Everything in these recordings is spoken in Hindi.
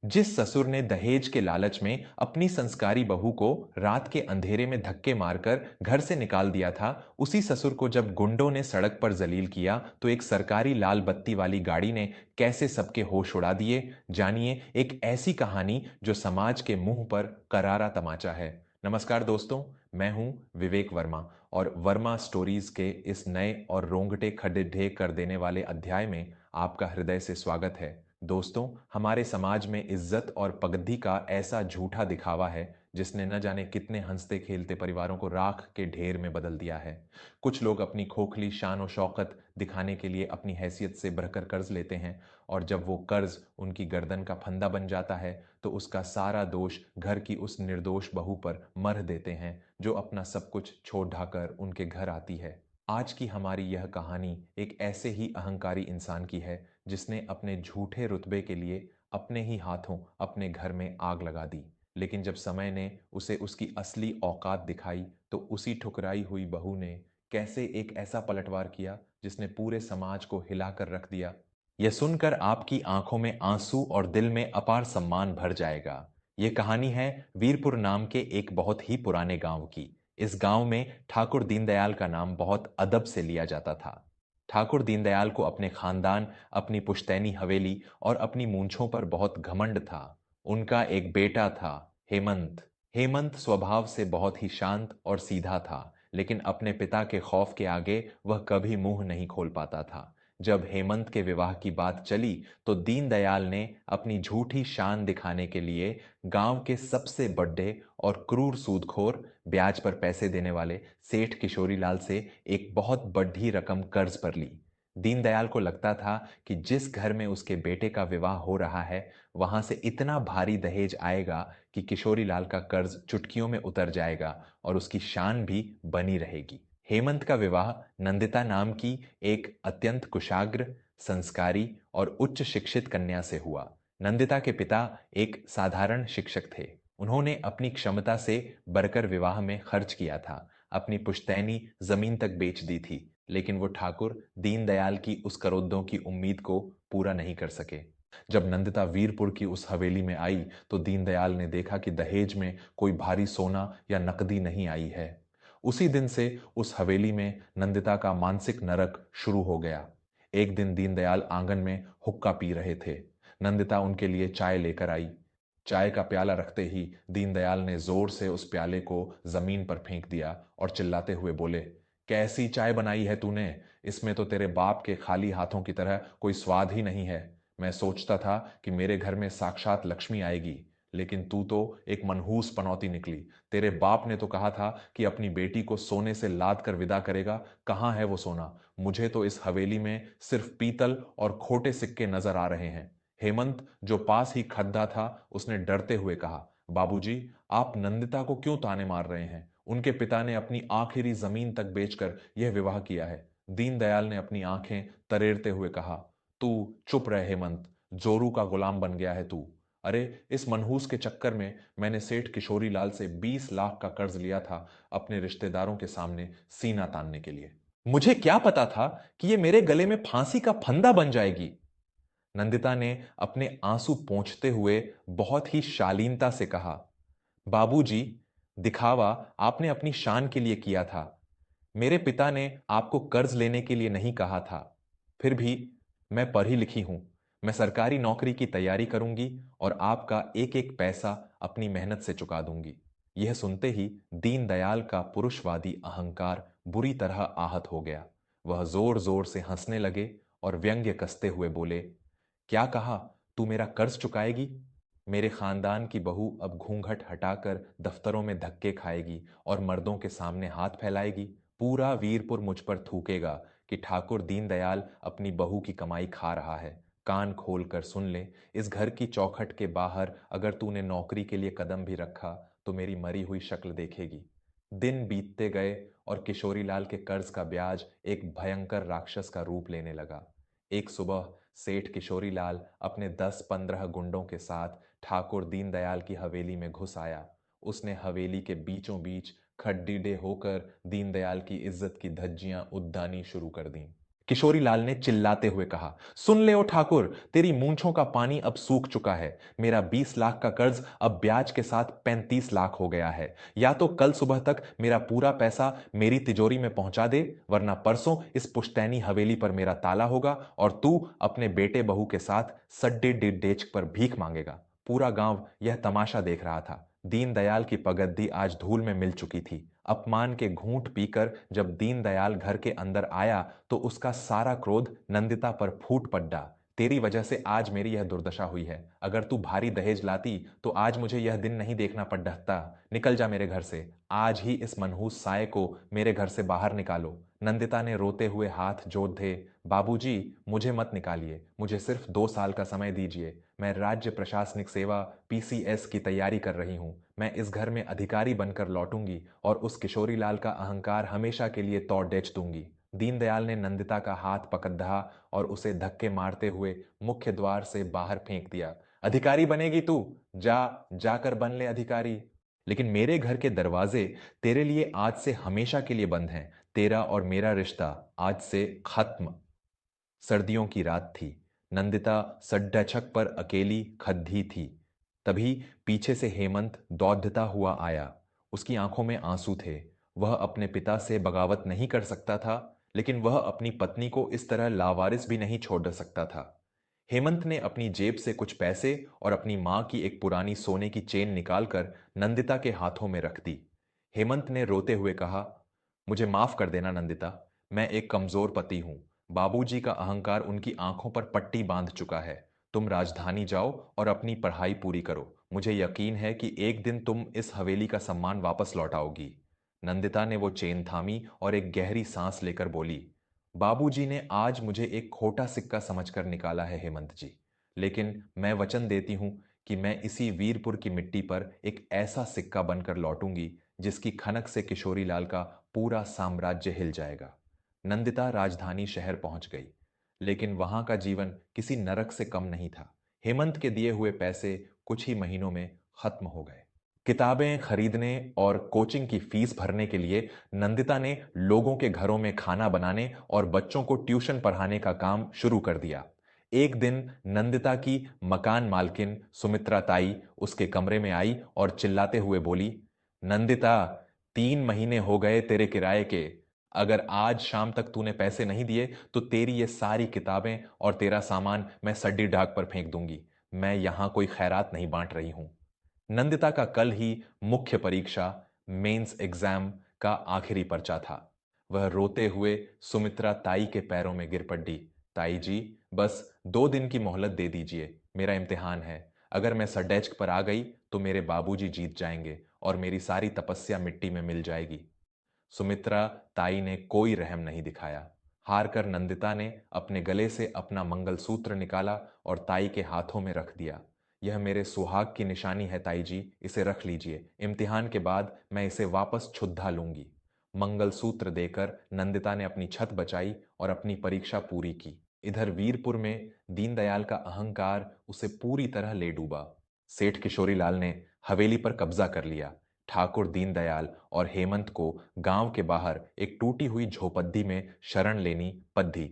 जिस ससुर ने दहेज के लालच में अपनी संस्कारी बहू को रात के अंधेरे में धक्के मारकर घर से निकाल दिया था, उसी ससुर को जब गुंडों ने सड़क पर जलील किया तो एक सरकारी लाल बत्ती वाली गाड़ी ने कैसे सबके होश उड़ा दिए। जानिए एक ऐसी कहानी जो समाज के मुंह पर करारा तमाचा है। नमस्कार दोस्तों, मैं हूं विवेक वर्मा और वर्मा स्टोरीज के इस नए और रोंगटे खड़े कर देने वाले अध्याय में आपका हृदय से स्वागत है। दोस्तों, हमारे समाज में इज्जत और पगड्डी का ऐसा झूठा दिखावा है जिसने न जाने कितने हंसते खेलते परिवारों को राख के ढेर में बदल दिया है। कुछ लोग अपनी खोखली शान और शौकत दिखाने के लिए अपनी हैसियत से बढ़कर कर्ज लेते हैं, और जब वो कर्ज उनकी गर्दन का फंदा बन जाता है तो उसका सारा दोष घर की उस निर्दोष बहू पर मढ़ देते हैं जो अपना सब कुछ छोड़ ढाकर उनके घर आती है। आज की हमारी यह कहानी एक ऐसे ही अहंकारी इंसान की है जिसने अपने झूठे रुतबे के लिए अपने ही हाथों अपने घर में आग लगा दी। लेकिन जब समय ने उसे उसकी असली औकात दिखाई तो उसी ठुकराई हुई बहू ने कैसे एक ऐसा पलटवार किया जिसने पूरे समाज को हिलाकर रख दिया। यह सुनकर आपकी आंखों में आंसू और दिल में अपार सम्मान भर जाएगा। यह कहानी है वीरपुर नाम के एक बहुत ही पुराने गांव की। इस गांव में ठाकुर दीनदयाल का नाम बहुत अदब से लिया जाता था। ठाकुर दीनदयाल को अपने खानदान, अपनी पुश्तैनी हवेली और अपनी मूंछों पर बहुत घमंड था। उनका एक बेटा था, हेमंत। हेमंत स्वभाव से बहुत ही शांत और सीधा था, लेकिन अपने पिता के खौफ के आगे वह कभी मुंह नहीं खोल पाता था। जब हेमंत के विवाह की बात चली तो दीनदयाल ने अपनी झूठी शान दिखाने के लिए गांव के सबसे बड़े और क्रूर सूदखोर, ब्याज पर पैसे देने वाले सेठ किशोरीलाल से एक बहुत बड़ी रकम कर्ज पर ली। दीनदयाल को लगता था कि जिस घर में उसके बेटे का विवाह हो रहा है वहां से इतना भारी दहेज आएगा कि किशोरीलाल का कर्ज चुटकियों में उतर जाएगा और उसकी शान भी बनी रहेगी। हेमंत का विवाह नंदिता नाम की एक अत्यंत कुशाग्र, संस्कारी और उच्च शिक्षित कन्या से हुआ। नंदिता के पिता एक साधारण शिक्षक थे। उन्होंने अपनी क्षमता से बढ़कर विवाह में खर्च किया था, अपनी पुश्तैनी जमीन तक बेच दी थी, लेकिन वो ठाकुर दीनदयाल की उस करोड़ों की उम्मीद को पूरा नहीं कर सके। जब नंदिता वीरपुर की उस हवेली में आई तो दीनदयाल ने देखा कि दहेज में कोई भारी सोना या नकदी नहीं आई है। उसी दिन से उस हवेली में नंदिता का मानसिक नरक शुरू हो गया। एक दिन दीनदयाल आंगन में हुक्का पी रहे थे। नंदिता उनके लिए चाय लेकर आई। चाय का प्याला रखते ही दीनदयाल ने जोर से उस प्याले को जमीन पर फेंक दिया और चिल्लाते हुए बोले, कैसी चाय बनाई है तूने? इसमें तो तेरे बाप के खाली हाथों की तरह कोई स्वाद ही नहीं है। मैं सोचता था कि मेरे घर में साक्षात लक्ष्मी आएगी, लेकिन तू तो एक मनहूस पनौती निकली। तेरे बाप ने तो कहा था कि अपनी बेटी को सोने से लाद कर विदा करेगा। कहाँ है वो सोना? मुझे तो इस हवेली में सिर्फ पीतल और खोटे सिक्के नजर आ रहे हैं। हेमंत, जो पास ही खद्दा था, उसने डरते हुए कहा, बाबूजी, आप नंदिता को क्यों ताने मार रहे हैं? उनके पिता ने अपनी आखिरी जमीन तक बेचकर यह विवाह किया है। दीनदयाल ने अपनी आंखें तरेरते हुए कहा, तू चुप रहे हेमंत, जोरू का गुलाम बन गया है तू। अरे, इस मनहूस के चक्कर में मैंने सेठ किशोरी लाल से 20 लाख का कर्ज लिया था अपने रिश्तेदारों के सामने सीना तानने के लिए। मुझे क्या पता था कि ये मेरे गले में फांसी का फंदा बन जाएगी। नंदिता ने अपने आंसू पोंछते हुए बहुत ही शालीनता से कहा, बाबूजी, दिखावा आपने अपनी शान के लिए किया था। मेरे पिता ने आपको कर्ज लेने के लिए नहीं कहा था। फिर भी मैं पढ़ी लिखी हूं। मैं सरकारी नौकरी की तैयारी करूंगी और आपका एक एक पैसा अपनी मेहनत से चुका दूंगी। यह सुनते ही दीनदयाल का पुरुषवादी अहंकार बुरी तरह आहत हो गया। वह जोर जोर से हंसने लगे और व्यंग्य कसते हुए बोले, क्या कहा? तू मेरा कर्ज चुकाएगी? मेरे खानदान की बहू अब घूंघट हटाकर दफ्तरों में धक्के खाएगी और मर्दों के सामने हाथ फैलाएगी। पूरा वीरपुर मुझ पर थूकेगा कि ठाकुर दीनदयाल अपनी बहू की कमाई खा रहा है। कान खोल कर सुन ले, इस घर की चौखट के बाहर अगर तूने नौकरी के लिए कदम भी रखा तो मेरी मरी हुई शक्ल देखेगी। दिन बीतते गए और किशोरीलाल के कर्ज का ब्याज एक भयंकर राक्षस का रूप लेने लगा। एक सुबह सेठ किशोरीलाल अपने 10-15 गुंडों के साथ ठाकुर दीनदयाल की हवेली में घुस आया। उसने हवेली के बीचों बीच खड्डीडे होकर दीनदयाल की इज्जत की धज्जियां उद्दानी शुरू कर दी। किशोरीलाल ने चिल्लाते हुए कहा, सुन ले ओ ठाकुर, तेरी मूंछों का पानी अब सूख चुका है। मेरा 20 लाख का कर्ज अब ब्याज के साथ 35 लाख हो गया है। या तो कल सुबह तक मेरा पूरा पैसा मेरी तिजोरी में पहुंचा दे, वरना परसों इस पुश्तैनी हवेली पर मेरा ताला होगा और तू अपने बेटे बहू के साथ सड्डे डेच पर भीख मांगेगा। पूरा गांव यह तमाशा देख रहा था। दीनदयाल की पगड्डी आज धूल में मिल चुकी थी। अपमान के घूंट पीकर जब दीनदयाल घर के अंदर आया तो उसका सारा क्रोध नंदिता पर फूट पड़ा। तेरी वजह से आज मेरी यह दुर्दशा हुई है। अगर तू भारी दहेज लाती तो आज मुझे यह दिन नहीं देखना पड़ता। निकल जा मेरे घर से। आज ही इस मनहूस साये को मेरे घर से बाहर निकालो। नंदिता ने रोते हुए हाथ जोड़ दे। बाबूजी, मुझे मत निकालिए। मुझे सिर्फ 2 साल का समय दीजिए। मैं राज्य प्रशासनिक सेवा पीसीएस की तैयारी कर रही हूँ। मैं इस घर में अधिकारी बनकर लौटूंगी और उस किशोरीलाल का अहंकार हमेशा के लिए तोड़ डेच दूंगी। दीनदयाल ने नंदिता का हाथ पकड़ा और उसे धक्के मारते हुए मुख्य द्वार से बाहर फेंक दिया। अधिकारी बनेगी तू? जा, जाकर बन ले अधिकारी। लेकिन मेरे घर के दरवाजे तेरे लिए आज से हमेशा के लिए बंद हैं। तेरा और मेरा रिश्ता आज से खत्म। सर्दियों की रात थी। नंदिता सड्डाछक पर अकेली खद्दी थी। तभी पीछे से हेमंत दौड़ता हुआ आया। उसकी आंखों में आंसू थे। वह अपने पिता से बगावत नहीं कर सकता था, लेकिन वह अपनी पत्नी को इस तरह लावारिस भी नहीं छोड़ सकता था। हेमंत ने अपनी जेब से कुछ पैसे और अपनी मां की एक पुरानी सोने की चेन निकालकर नंदिता के हाथों में रख दी। हेमंत ने रोते हुए कहा, मुझे माफ कर देना नंदिता। मैं एक कमजोर पति हूं। बाबूजी का अहंकार उनकी आंखों पर पट्टी बांध चुका है। तुम राजधानी जाओ और अपनी पढ़ाई पूरी करो। मुझे यकीन है कि एक दिन तुम इस हवेली का सम्मान वापस लौटाओगी। नंदिता ने वो चेन थामी और एक गहरी सांस लेकर बोली, बाबूजी ने आज मुझे एक खोटा सिक्का समझकर निकाला है हेमंत जी। लेकिन मैं वचन देती हूं कि मैं इसी वीरपुर की मिट्टी पर एक ऐसा सिक्का बनकर लौटूंगी जिसकी खनक से किशोरीलाल का पूरा साम्राज्य हिल जाएगा। नंदिता राजधानी शहर पहुंच गई, लेकिन वहां का जीवन किसी नरक से कम नहीं था। हेमंत के दिए हुए पैसे कुछ ही महीनों में खत्म हो गए। किताबें खरीदने और कोचिंग की फीस भरने के लिए नंदिता ने लोगों के घरों में खाना बनाने और बच्चों को ट्यूशन पढ़ाने का काम शुरू कर दिया। एक दिन नंदिता की मकान मालकिन सुमित्रा ताई उसके कमरे में आई और चिल्लाते हुए बोली, नंदिता, 3 महीने हो गए तेरे किराए के। अगर आज शाम तक तूने पैसे नहीं दिए तो तेरी ये सारी किताबें और तेरा सामान मैं सड्डी डाक पर फेंक दूंगी। मैं यहां कोई खैरात नहीं बांट रही हूं। नंदिता का कल ही मुख्य परीक्षा मेंस एग्जाम का आखिरी पर्चा था। वह रोते हुए सुमित्रा ताई के पैरों में गिर पड़ी। ताई जी, बस 2 दिन की मोहलत दे दीजिए। मेरा इम्तिहान है। अगर मैं सडेस्क पर आ गई तो मेरे बाबूजी जीत जाएंगे और मेरी सारी तपस्या मिट्टी में मिल जाएगी। सुमित्रा ताई ने कोई रहम नहीं दिखाया। हार कर नंदिता ने अपने गले से अपना मंगलसूत्र निकाला और ताई के हाथों में रख दिया। यह मेरे सुहाग की निशानी है ताई जी, इसे रख लीजिए। इम्तिहान के बाद मैं इसे वापस छुद्धा लूंगी। मंगलसूत्र देकर नंदिता ने अपनी छत बचाई और अपनी परीक्षा पूरी की। इधर वीरपुर में दीनदयाल का अहंकार उसे पूरी तरह ले डूबा। सेठ किशोरीलाल ने हवेली पर कब्जा कर लिया। ठाकुर दीनदयाल और हेमंत को गांव के बाहर एक टूटी हुई झोपड़ी में शरण लेनी पद्धी।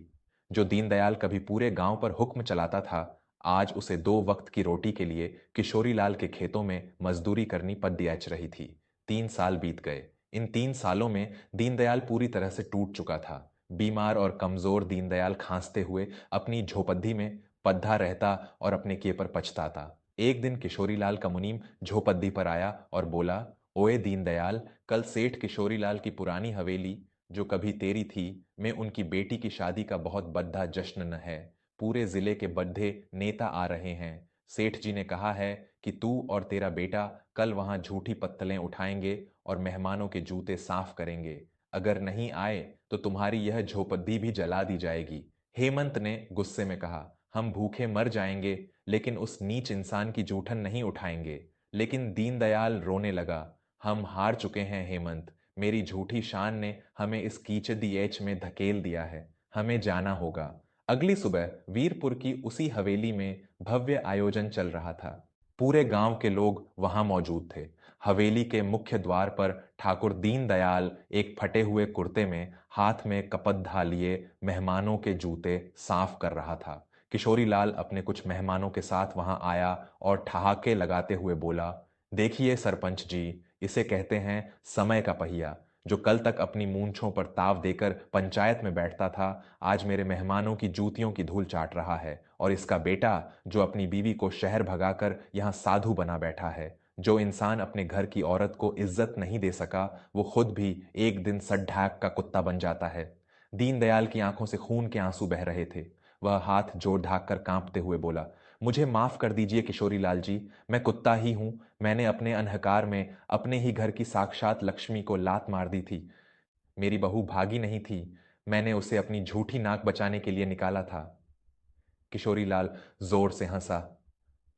जो दीनदयाल कभी पूरे गांव पर हुक्म चलाता था, आज उसे 2 वक्त की रोटी के लिए किशोरीलाल के खेतों में मजदूरी करनी पड़ रही थी। 3 साल बीत गए। इन 3 सालों में दीनदयाल पूरी तरह से टूट चुका था। बीमार और कमजोर दीनदयाल खांसते हुए अपनी झोपड़ी में पद्धा रहता और अपने किए पर पछताता। एक दिन किशोरीलाल का मुनीम झोपड़ी पर आया और बोला, ओए दीनदयाल, कल सेठ किशोरीलाल की पुरानी हवेली जो कभी तेरी थी में उनकी बेटी की शादी का बहुत बड़ा जश्न न है। पूरे जिले के बड़े नेता आ रहे हैं। सेठ जी ने कहा है कि तू और तेरा बेटा कल वहां झूठी पत्तलें उठाएंगे और मेहमानों के जूते साफ करेंगे। अगर नहीं आए तो तुम्हारी यह झोपड़ी भी जला दी जाएगी। हेमंत ने गुस्से में कहा, हम भूखे मर जाएंगे लेकिन उस नीच इंसान की जूठन नहीं उठाएंगे। लेकिन दीनदयाल रोने लगा, हम हार चुके हैं हेमंत। मेरी झूठी शान ने हमें इस कीचडी एच में धकेल दिया है। हमें जाना होगा। अगली सुबह वीरपुर की उसी हवेली में भव्य आयोजन चल रहा था। पूरे गांव के लोग वहां मौजूद थे। हवेली के मुख्य द्वार पर ठाकुर दीनदयाल एक फटे हुए कुर्ते में हाथ में कपद्धा लिए मेहमानों के जूते साफ कर रहा था। किशोरी लाल अपने कुछ मेहमानों के साथ वहां आया और ठहाके लगाते हुए बोला, देखिए सरपंच जी, इसे कहते हैं समय का पहिया। जो कल तक अपनी मूंछों पर ताव देकर पंचायत में बैठता था, आज मेरे मेहमानों की जूतियों की धूल चाट रहा है। और इसका बेटा, जो अपनी बीवी को शहर भगाकर यहाँ साधु बना बैठा है। जो इंसान अपने घर की औरत को इज्जत नहीं दे सका, वो खुद भी एक दिन सड्ढाक का कुत्ता बन जाता है। दीनदयाल की आंखों से खून के आंसू बह रहे थे। वह हाथ जोड़ ढाक कर कांपते हुए बोला, मुझे माफ कर दीजिए किशोरी लाल जी, मैं कुत्ता ही हूं। मैंने अपने अहंकार में अपने ही घर की साक्षात लक्ष्मी को लात मार दी थी। मेरी बहू भागी नहीं थी, मैंने उसे अपनी झूठी नाक बचाने के लिए निकाला था। किशोरी लाल जोर से हंसा।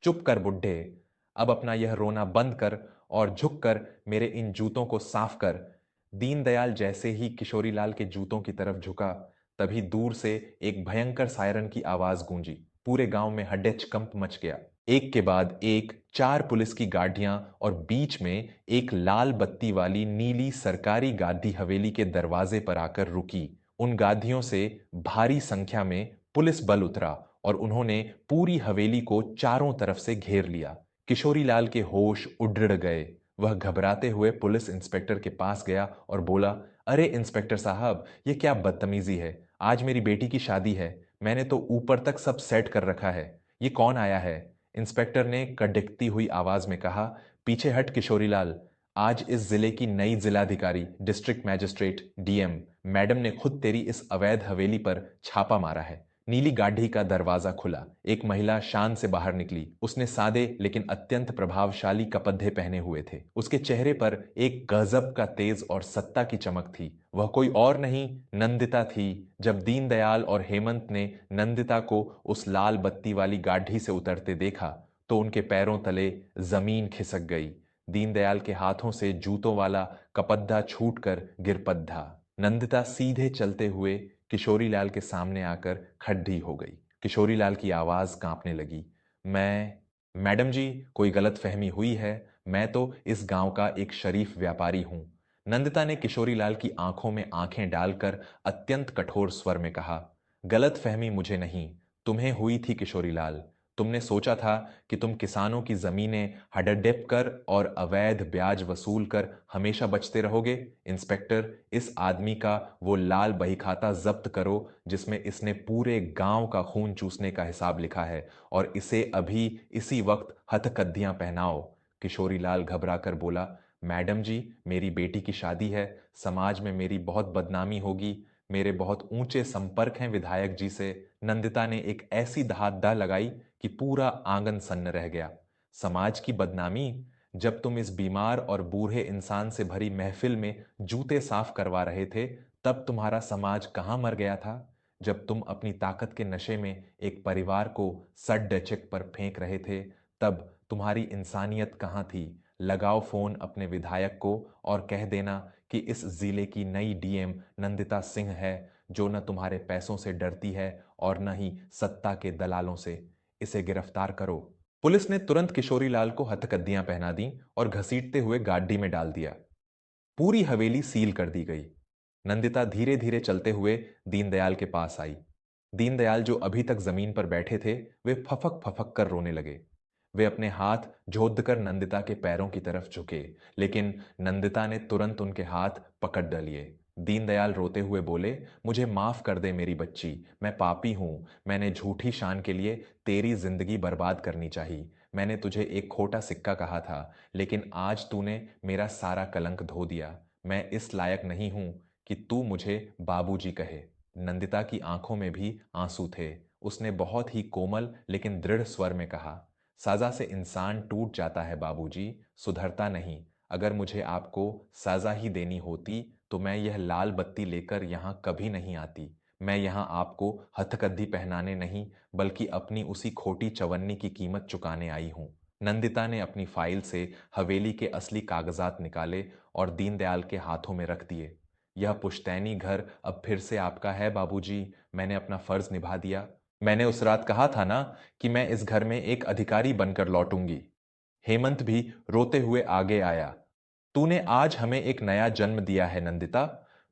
चुप कर बुड्ढे, अब अपना यह रोना बंद कर और झुक कर मेरे इन जूतों को साफ कर। दीनदयाल जैसे ही किशोरीलाल के जूतों की तरफ झुका, तभी दूर से एक भयंकर सायरन की आवाज गूंजी। पूरे गांव में हड्डे-कंप मच गया। एक के बाद एक 4 पुलिस की गाड़ियां और बीच में एक लाल बत्ती वाली नीली सरकारी गाड़ी हवेली के दरवाजे पर आकर रुकी। उन गाड़ियों से भारी संख्या में पुलिस बल उतरा और उन्होंने पूरी हवेली को चारों तरफ से घेर लिया। किशोरीलाल के होश उड़ गए। वह घबराते हुए पुलिस इंस्पेक्टर के पास गया और बोला, अरे इंस्पेक्टर साहब, ये क्या बदतमीजी है। आज मेरी बेटी की शादी है, मैंने तो ऊपर तक सब सेट कर रखा है। ये कौन आया है? इंस्पेक्टर ने कड़कती हुई आवाज में कहा, पीछे हट किशोरीलाल। आज इस जिले की नई जिलाधिकारी, डिस्ट्रिक्ट मैजिस्ट्रेट, डीएम मैडम ने खुद तेरी इस अवैध हवेली पर छापा मारा है। नीली गाड़ी का दरवाजा खुला। एक महिला शान से बाहर निकली। उसने सादे लेकिन अत्यंत प्रभावशाली कपड़े पहने हुए थे। उसके चेहरे पर एक गजब का तेज और सत्ता की चमक थी। वह कोई और नहीं, नंदिता थी। जब दीनदयाल और हेमंत ने नंदिता को उस लाल बत्ती वाली गाड़ी से उतरते देखा, तो उनके पैरों तले जमीन खिसक गई। दीनदयाल के हाथों से जूतों वाला कपद्दा छूटकर गिरपद्धा। नंदिता सीधे चलते हुए किशोरीलाल के सामने आकर खड़ी हो गई। किशोरीलाल की आवाज कांपने लगी। मैडम जी, कोई गलतफहमी हुई है। मैं तो इस गांव का एक शरीफ व्यापारी हूं। नंदिता ने किशोरीलाल की आंखों में आंखें डालकर अत्यंत कठोर स्वर में कहा, गलतफहमी मुझे नहीं, तुम्हें हुई थी किशोरीलाल। तुमने सोचा था कि तुम किसानों की जमीनें हड़प कर और अवैध ब्याज वसूल कर हमेशा बचते रहोगे। इंस्पेक्टर, इस आदमी का वो लाल बहीखाता जब्त करो जिसमें इसने पूरे गांव का खून चूसने का हिसाब लिखा है, और इसे अभी इसी वक्त हथकद्दियां पहनाओ। किशोरीलाल घबरा कर बोला, मैडम जी, मेरी बेटी की शादी है, समाज में मेरी बहुत बदनामी होगी, मेरे बहुत ऊंचे संपर्क हैं विधायक जी से। नंदिता ने एक ऐसी दहाड़ लगाई कि पूरा आंगन सन्न रह गया। समाज की बदनामी? जब तुम इस बीमार और बूढ़े इंसान से भरी महफिल में जूते साफ करवा रहे थे, तब तुम्हारा समाज कहां मर गया था? जब तुम अपनी ताकत के नशे में एक परिवार को सड डचक पर फेंक रहे थे, तब तुम्हारी इंसानियत कहां थी? लगाओ फोन अपने विधायक को और कह देना कि इस जिले की नई डीएम नंदिता सिंह है, जो न तुम्हारे पैसों से डरती है और न ही सत्ता के दलालों से। इसे गिरफ्तार करो। पुलिस ने तुरंत किशोरीलाल को हथकद्दियां पहना दी और घसीटते हुए गाड़ी में डाल दिया। पूरी हवेली सील कर दी गई। नंदिता धीरे धीरे चलते हुए दीनदयाल के पास आई। दीनदयाल, जो अभी तक जमीन पर बैठे थे, वे फफक फफक कर रोने लगे। वे अपने हाथ जोड़ कर नंदिता के पैरों की तरफ झुके, लेकिन नंदिता ने तुरंत उनके हाथ पकड़ लिए। दीनदयाल रोते हुए बोले, मुझे माफ कर दे मेरी बच्ची, मैं पापी हूं। मैंने झूठी शान के लिए तेरी जिंदगी बर्बाद करनी चाहिए। मैंने तुझे एक खोटा सिक्का कहा था, लेकिन आज तूने मेरा सारा कलंक धो दिया। मैं इस लायक नहीं हूं कि तू मुझे बाबूजी कहे। नंदिता की आंखों में भी आंसू थे। उसने बहुत ही कोमल लेकिन दृढ़ स्वर में कहा, सजा से इंसान टूट जाता है बाबूजी, सुधरता नहीं। अगर मुझे आपको सजा ही देनी होती तो मैं यह लाल बत्ती लेकर यहां कभी नहीं आती। मैं यहां आपको हथकद्दी पहनाने नहीं, बल्कि अपनी उसी खोटी चवन्नी की कीमत चुकाने आई हूं। नंदिता ने अपनी फाइल से हवेली के असली कागजात निकाले और दीनदयाल के हाथों में रख दिए। यह पुश्तैनी घर अब फिर से आपका है बाबूजी। मैंने अपना फर्ज निभा दिया। मैंने उस रात कहा था ना कि मैं इस घर में एक अधिकारी बनकर लौटूंगी। हेमंत भी रोते हुए आगे आया। तूने आज हमें एक नया जन्म दिया है नंदिता।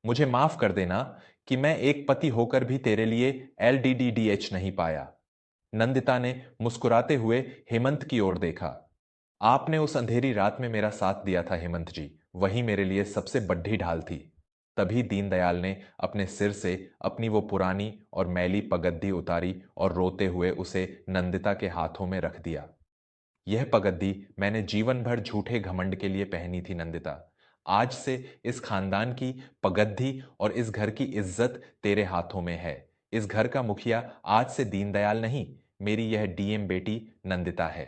मुझे माफ कर देना कि मैं एक पति होकर भी तेरे लिए LDDDH नहीं पाया। नंदिता ने मुस्कुराते हुए हेमंत की ओर देखा। आपने उस अंधेरी रात में मेरा साथ दिया था हेमंत जी, वही मेरे लिए सबसे बड्ढी ढाल थी। तभी दीनदयाल ने अपने सिर से अपनी वो पुरानी और मैली पगड्डी उतारी और रोते हुए उसे नंदिता के हाथों में रख दिया। यह पगड्डी मैंने जीवन भर झूठे घमंड के लिए पहनी थी नंदिता। आज से इस खानदान की पगड्डी और इस घर की इज्जत तेरे हाथों में है। इस घर का मुखिया आज से दीनदयाल नहीं, मेरी यह DM बेटी नंदिता है।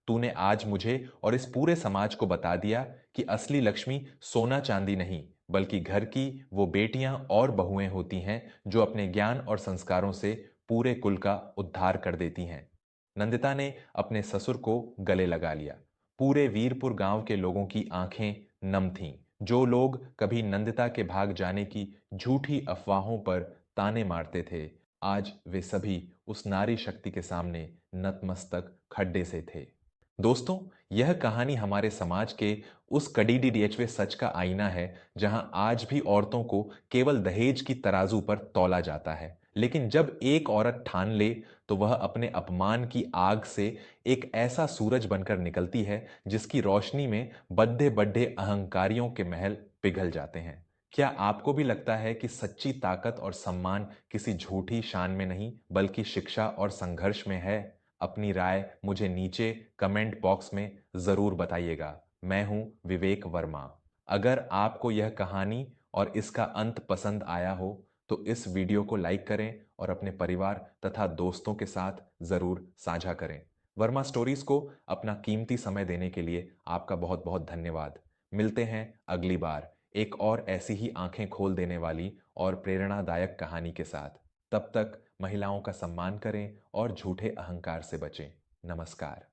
तूने आज मुझे और इस पूरे समाज को बता दिया कि असली लक्ष्मी सोना चांदी नहीं, बल्कि घर की वो बेटियां और बहुएं होती हैं जो अपने ज्ञान और संस्कारों से पूरे कुल का उद्धार कर देती हैं। नंदिता ने अपने ससुर को गले लगा लिया। पूरे वीरपुर गांव के लोगों की आंखें नम थीं। जो लोग कभी नंदिता के भाग जाने की झूठी अफवाहों पर ताने मारते थे, आज वे सभी उस नारी शक्ति के सामने नतमस्तक खड्डे से थे। दोस्तों, यह कहानी हमारे समाज के उस कड़ीडी डीएचवे सच का आईना है जहां आज भी औरतों को केवल दहेज की तराजू पर तौला जाता है, लेकिन जब एक औरत ठान ले तो वह अपने अपमान की आग से एक ऐसा सूरज बनकर निकलती है जिसकी रोशनी में बड्ढे बड्ढे अहंकारियों के महल पिघल जाते हैं। क्या आपको भी लगता है कि सच्ची ताकत और सम्मान किसी झूठी शान में नहीं बल्कि शिक्षा और संघर्ष में है? अपनी राय मुझे नीचे कमेंट बॉक्स में ज़रूर बताइएगा। मैं हूं विवेक वर्मा। अगर आपको यह कहानी और इसका अंत पसंद आया हो तो इस वीडियो को लाइक करें और अपने परिवार तथा दोस्तों के साथ ज़रूर साझा करें। वर्मा स्टोरीज को अपना कीमती समय देने के लिए आपका बहुत बहुत धन्यवाद। मिलते हैं अगली बार एक और ऐसी ही आंखें खोल देने वाली और प्रेरणादायक कहानी के साथ। तब तक महिलाओं का सम्मान करें और झूठे अहंकार से बचें। नमस्कार।